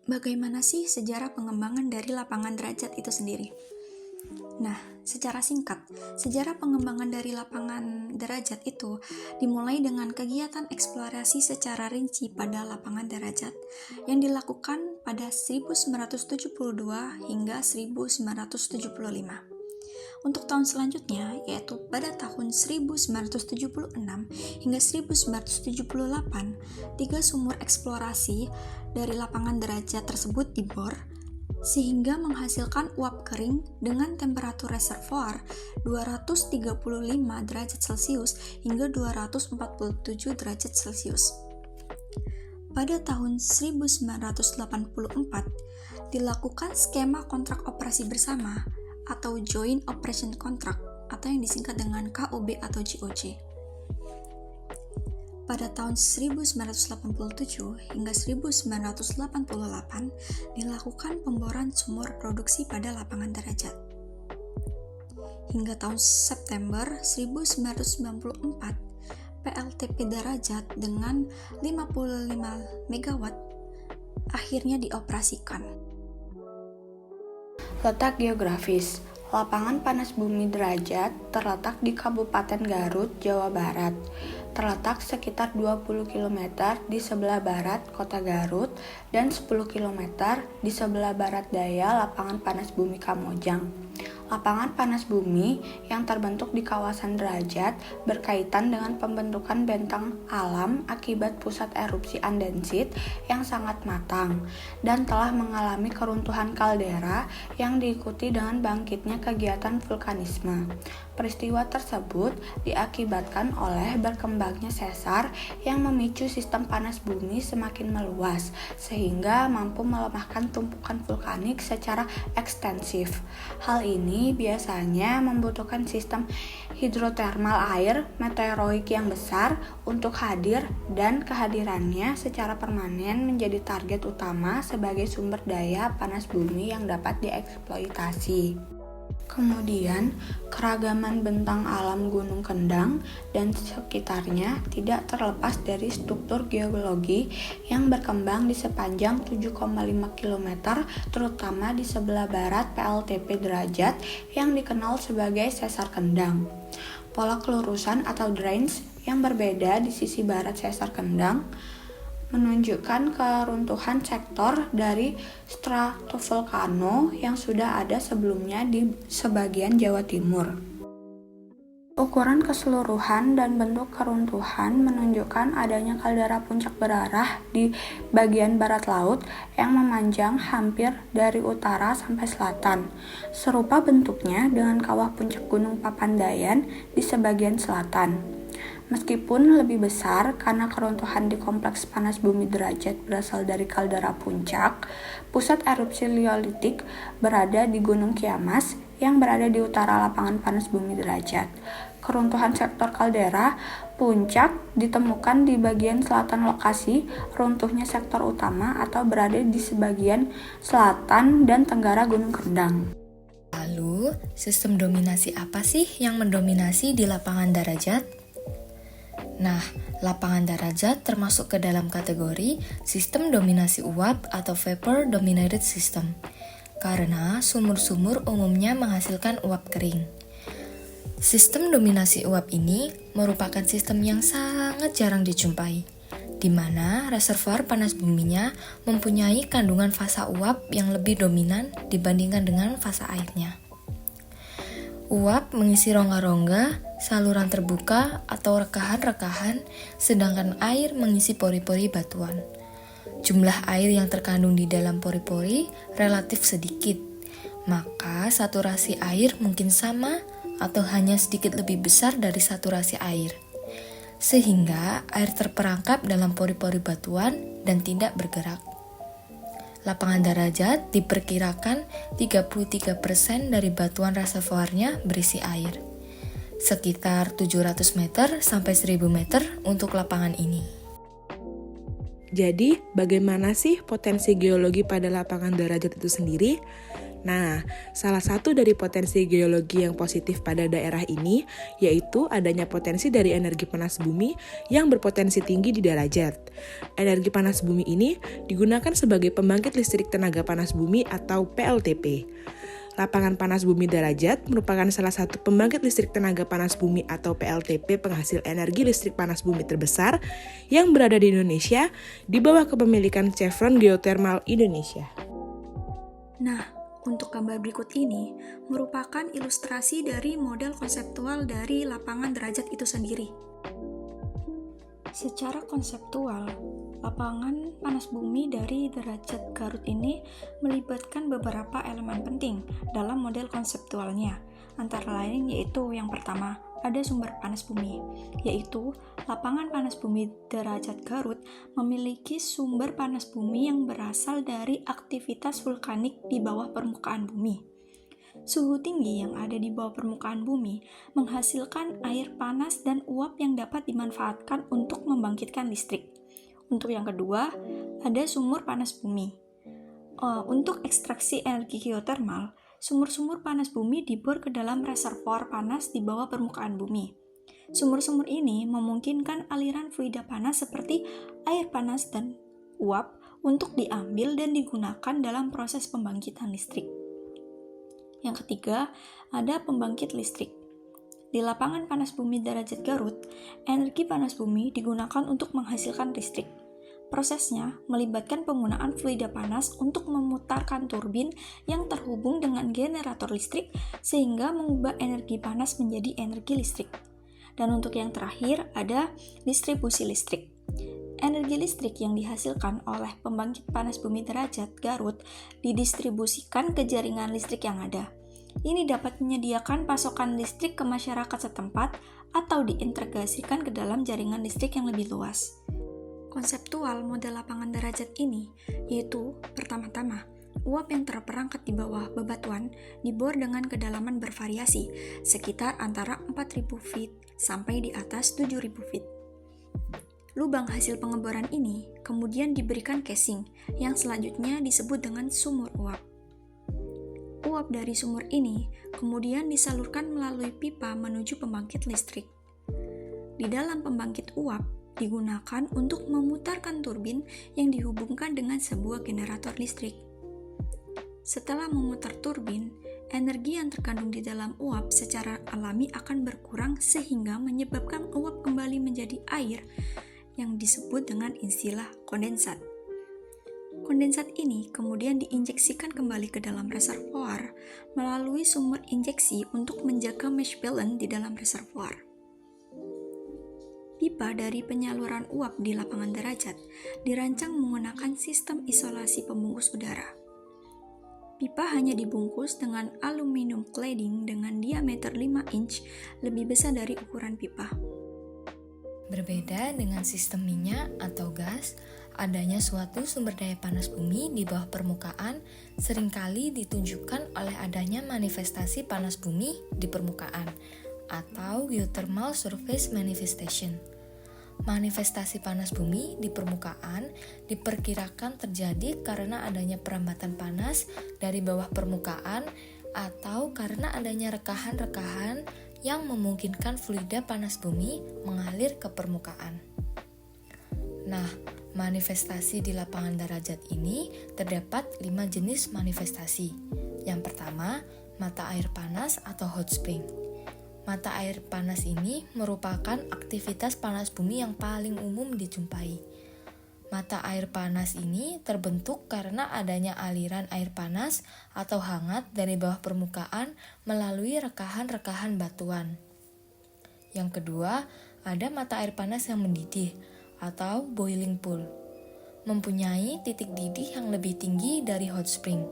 bagaimana sih sejarah pengembangan dari lapangan derajat itu sendiri? Nah, secara singkat, sejarah pengembangan dari lapangan derajat itu dimulai dengan kegiatan eksplorasi secara rinci pada lapangan derajat yang dilakukan pada 1972 hingga 1975. Untuk tahun selanjutnya, yaitu pada tahun 1976 hingga 1978, 3 sumur eksplorasi dari lapangan derajat tersebut dibor, sehingga menghasilkan uap kering dengan temperatur reservoir 235 derajat Celcius hingga 247 derajat Celcius. Pada tahun 1984, dilakukan skema kontrak operasi bersama atau Joint Operation Contract atau yang disingkat dengan KOB atau JOC. Pada tahun 1987 hingga 1988 dilakukan pemboran sumur produksi pada lapangan derajat. Hingga tahun September 1994, PLTP derajat dengan 55 MW akhirnya dioperasikan. Letak geografis. Lapangan panas bumi derajat terletak di Kabupaten Garut, Jawa Barat. Terletak sekitar 20 km di sebelah barat kota Garut dan 10 km di sebelah barat daya lapangan panas bumi Kamojang. Lapangan panas bumi yang terbentuk di kawasan derajat berkaitan dengan pembentukan bentang alam akibat pusat erupsi andesit yang sangat matang dan telah mengalami keruntuhan kaldera yang diikuti dengan bangkitnya kegiatan vulkanisme. Peristiwa tersebut diakibatkan oleh berkembangnya sesar yang memicu sistem panas bumi semakin meluas sehingga mampu melemahkan tumpukan vulkanik secara ekstensif. Hal ini biasanya membutuhkan sistem hidrotermal air meteoroik yang besar untuk hadir dan kehadirannya secara permanen menjadi target utama sebagai sumber daya panas bumi yang dapat dieksploitasi. Kemudian, keragaman bentang alam Gunung Kendang dan sekitarnya tidak terlepas dari struktur geologi yang berkembang di sepanjang 7,5 km, terutama di sebelah barat PLTP derajat yang dikenal sebagai Sesar Kendang. Pola kelurusan atau drains yang berbeda di sisi barat Sesar Kendang menunjukkan keruntuhan sektor dari stratovolcano yang sudah ada sebelumnya di sebagian Jawa Timur. Ukuran keseluruhan dan bentuk keruntuhan menunjukkan adanya kaldera puncak berarah di bagian barat laut yang memanjang hampir dari utara sampai selatan. Serupa bentuknya dengan kawah puncak Gunung Papandayan di sebagian selatan. Meskipun lebih besar karena keruntuhan di kompleks panas bumi derajat berasal dari kaldera puncak, pusat erupsi liolitik berada di Gunung Kiamas yang berada di utara lapangan panas bumi derajat. Keruntuhan sektor kaldera puncak ditemukan di bagian selatan lokasi runtuhnya sektor utama atau berada di sebagian selatan dan tenggara Gunung Kendang. Lalu, sistem dominasi apa sih yang mendominasi di lapangan derajat? Nah, lapangan derajat termasuk ke dalam kategori sistem dominasi uap atau vapor dominated system, karena sumur-sumur umumnya menghasilkan uap kering. Sistem dominasi uap ini merupakan sistem yang sangat jarang dijumpai, di mana reservoir panas buminya mempunyai kandungan fasa uap yang lebih dominan dibandingkan dengan fasa airnya. Uap mengisi rongga-rongga, saluran terbuka atau rekahan-rekahan, sedangkan air mengisi pori-pori batuan. Jumlah air yang terkandung di dalam pori-pori relatif sedikit, maka saturasi air mungkin sama atau hanya sedikit lebih besar dari saturasi air, sehingga air terperangkap dalam pori-pori batuan dan tidak bergerak. Lapangan derajat diperkirakan 33% dari batuan reservoirnya berisi air. Sekitar 700 meter sampai 1000 meter untuk lapangan ini. Jadi, bagaimana sih potensi geologi pada lapangan derajat itu sendiri? Nah, salah satu dari potensi geologi yang positif pada daerah ini yaitu adanya potensi dari energi panas bumi yang berpotensi tinggi di derajat. Energi panas bumi ini digunakan sebagai pembangkit listrik tenaga panas bumi atau PLTP. Lapangan panas bumi derajat merupakan salah satu pembangkit listrik tenaga panas bumi atau PLTP penghasil energi listrik panas bumi terbesar yang berada di Indonesia di bawah kepemilikan Chevron Geothermal Indonesia. Nah, untuk gambar berikut ini merupakan ilustrasi dari model konseptual dari lapangan derajat itu sendiri. Secara konseptual, lapangan panas bumi dari derajat Garut ini melibatkan beberapa elemen penting dalam model konseptualnya. Antara lain yaitu yang pertama, ada sumber panas bumi, yaitu lapangan panas bumi derajat Garut memiliki sumber panas bumi yang berasal dari aktivitas vulkanik di bawah permukaan bumi. Suhu tinggi yang ada di bawah permukaan bumi menghasilkan air panas dan uap yang dapat dimanfaatkan untuk membangkitkan listrik. Untuk yang kedua, ada sumur panas bumi. Untuk ekstraksi energi geotermal, sumur-sumur panas bumi dibor ke dalam reservoir panas di bawah permukaan bumi. Sumur-sumur ini memungkinkan aliran fluida panas seperti air panas dan uap untuk diambil dan digunakan dalam proses pembangkitan listrik. Yang ketiga, ada pembangkit listrik. Di lapangan panas bumi derajat Garut, energi panas bumi digunakan untuk menghasilkan listrik. Prosesnya melibatkan penggunaan fluida panas untuk memutarkan turbin yang terhubung dengan generator listrik sehingga mengubah energi panas menjadi energi listrik. Dan untuk yang terakhir ada distribusi listrik. Energi listrik yang dihasilkan oleh pembangkit panas bumi derajat Garut didistribusikan ke jaringan listrik yang ada. Ini dapat menyediakan pasokan listrik ke masyarakat setempat atau diintegrasikan ke dalam jaringan listrik yang lebih luas. Konseptual model lapangan derajat ini yaitu pertama-tama, uap yang terperangkap di bawah bebatuan dibor dengan kedalaman bervariasi, sekitar antara 4.000 feet sampai di atas 7.000 feet. Lubang hasil pengeboran ini kemudian diberikan casing yang selanjutnya disebut dengan sumur uap. Uap dari sumur ini kemudian disalurkan melalui pipa menuju pembangkit listrik. Di dalam pembangkit uap digunakan untuk memutarkan turbin yang dihubungkan dengan sebuah generator listrik. Setelah memutar turbin, energi yang terkandung di dalam uap secara alami akan berkurang sehingga menyebabkan uap kembali menjadi air yang disebut dengan istilah kondensat. Kondensat ini kemudian diinjeksikan kembali ke dalam reservoir melalui sumber injeksi untuk menjaga mesh balance di dalam reservoir. Pipa dari penyaluran uap di lapangan derajat dirancang menggunakan sistem isolasi pembungkus udara. Pipa hanya dibungkus dengan aluminium cladding dengan diameter 5 inch lebih besar dari ukuran pipa. Berbeda dengan sistem minyak atau gas, adanya suatu sumber daya panas bumi di bawah permukaan seringkali ditunjukkan oleh adanya manifestasi panas bumi di permukaan atau geothermal surface manifestation. Manifestasi panas bumi di permukaan diperkirakan terjadi karena adanya perambatan panas dari bawah permukaan atau karena adanya rekahan-rekahan yang memungkinkan fluida panas bumi mengalir ke permukaan. Nah, manifestasi di lapangan derajat ini terdapat 5 jenis manifestasi. Yang pertama, mata air panas atau hot spring. Mata air panas ini merupakan aktivitas panas bumi yang paling umum dijumpai. Mata air panas ini terbentuk karena adanya aliran air panas atau hangat dari bawah permukaan melalui rekahan-rekahan batuan. Yang kedua, ada mata air panas yang mendidih atau boiling pool. Mempunyai titik didih yang lebih tinggi dari hot spring,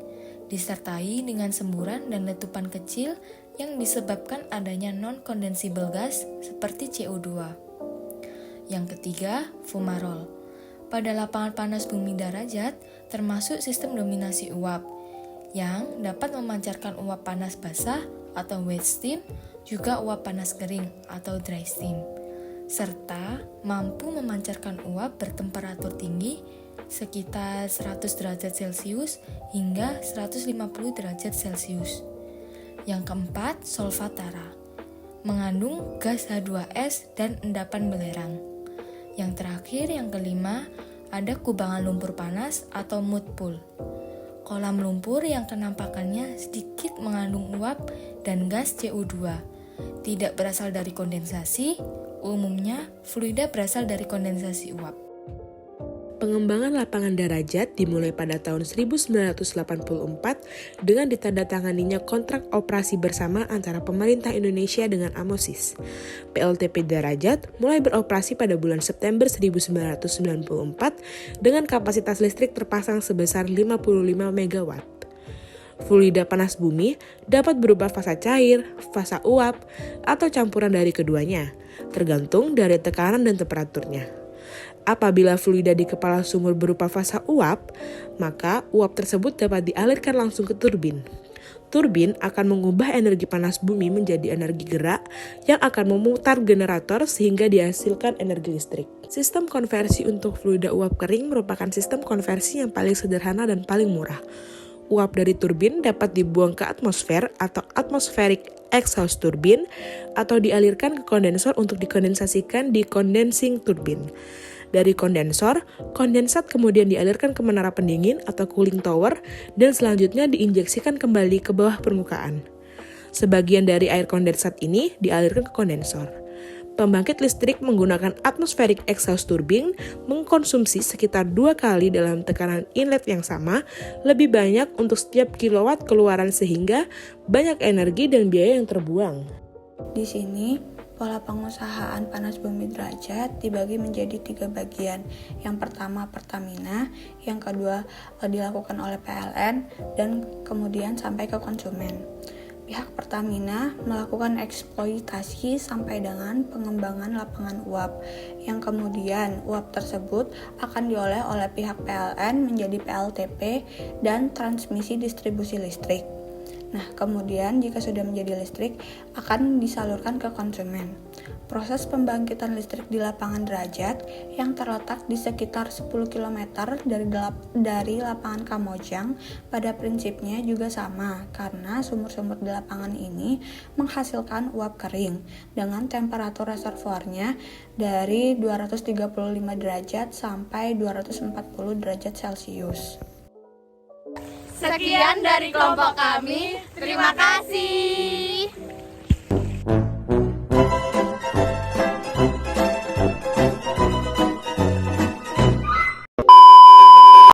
disertai dengan semburan dan letupan kecil yang disebabkan adanya non-condensable gas seperti CO2. Yang ketiga, fumarole. Pada lapangan panas bumi derajat, termasuk sistem dominasi uap, yang dapat memancarkan uap panas basah atau wet steam, juga uap panas kering atau dry steam, serta mampu memancarkan uap bertemperatur tinggi sekitar 100 derajat Celcius hingga 150 derajat Celcius. Yang keempat, solvatara, mengandung gas H2S dan endapan belerang. Yang terakhir, yang kelima, ada kubangan lumpur panas atau mud pool. Kolam lumpur yang kenampakannya sedikit mengandung uap dan gas CO2. Tidak berasal dari kondensasi, umumnya fluida berasal dari kondensasi uap. Pengembangan lapangan derajat dimulai pada tahun 1984 dengan ditandatanganinya kontrak operasi bersama antara pemerintah Indonesia dengan Amosis. PLTP Derajat mulai beroperasi pada bulan September 1994 dengan kapasitas listrik terpasang sebesar 55 MW. Fluida panas bumi dapat berupa fasa cair, fasa uap, atau campuran dari keduanya, tergantung dari tekanan dan temperaturnya. Apabila fluida di kepala sumur berupa fasa uap, maka uap tersebut dapat dialirkan langsung ke turbin. Turbin akan mengubah energi panas bumi menjadi energi gerak yang akan memutar generator sehingga dihasilkan energi listrik. Sistem konversi untuk fluida uap kering merupakan sistem konversi yang paling sederhana dan paling murah. Uap dari turbin dapat dibuang ke atmosfer atau atmospheric exhaust turbine atau dialirkan ke kondensor untuk dikondensasikan di condensing turbine. Dari kondensor, kondensat kemudian dialirkan ke menara pendingin atau cooling tower dan selanjutnya diinjeksikan kembali ke bawah permukaan. Sebagian dari air kondensat ini dialirkan ke kondensor. Pembangkit listrik menggunakan atmospheric exhaust turbine mengkonsumsi sekitar 2 kali dalam tekanan inlet yang sama, lebih banyak untuk setiap kilowatt keluaran sehingga banyak energi dan biaya yang terbuang. Di sini, pola pengusahaan panas bumi derajat dibagi menjadi 3 bagian. Yang pertama Pertamina, yang kedua dilakukan oleh PLN, dan kemudian sampai ke konsumen. Pihak Pertamina melakukan eksploitasi sampai dengan pengembangan lapangan uap, yang kemudian uap tersebut akan diolah oleh pihak PLN menjadi PLTP dan transmisi distribusi listrik. Nah, kemudian jika sudah menjadi listrik, akan disalurkan ke konsumen. Proses pembangkitan listrik di lapangan derajat yang terletak di sekitar 10 km dari lapangan Kamojang pada prinsipnya juga sama, karena sumur-sumur di lapangan ini menghasilkan uap kering dengan temperatur reservoirnya dari 235 derajat sampai 240 derajat Celcius. Sekian dari kelompok kami. Terima kasih.